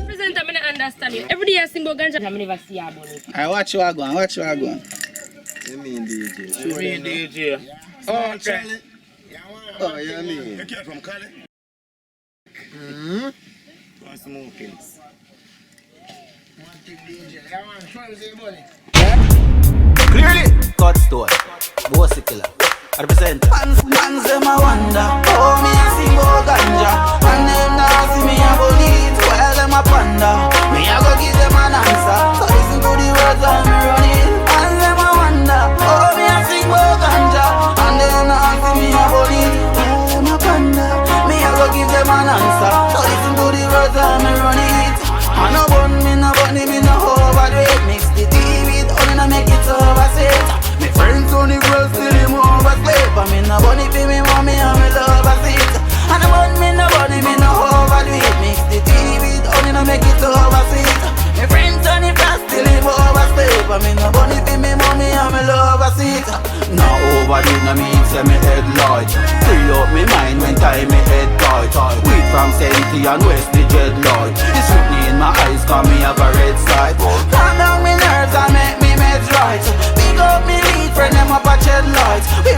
Presenter, I don't understand you. Every day I sing about ganja, I never see you about it. I watch you go on, watch you go on. You mean DJ? You mean DJ? Oh, Charlie. Oh, you mean? You came from Cali? Hmm? I'm smoking. Clearly, cut store, bossy killer. I represent. Fans them a wonder, oh me a sing about ganja, and them now see me a bullet, while them a ponder. Me a go give them an answer, so listen to the words I'm running. Fans them a wonder, oh me a sing about ganja, and them now see me a bullet, while them a ponder. Me a go give them an answer, so listen to the words I'm running. I no bun me no bunny, me no overweight. Mix the tea with honey, no make it oversweet. Me friends on the girls till him oversleep. I me no bunny for me mommy and me love a seat. I no bun me no bunny, me no overweight. Mix the tea with honey, no make it oversweet. Me friends on the girls till him oversleep. I me no bunny for me mommy and me love a seat. No overdo no mean say me head light. Free up me mind when time me head tight. Weed from Senti and West the dread light. It's written in my eyes cause me have a red side. Calm down me nerves and make me meds right. Pick up me lead friend them up a shed lights. We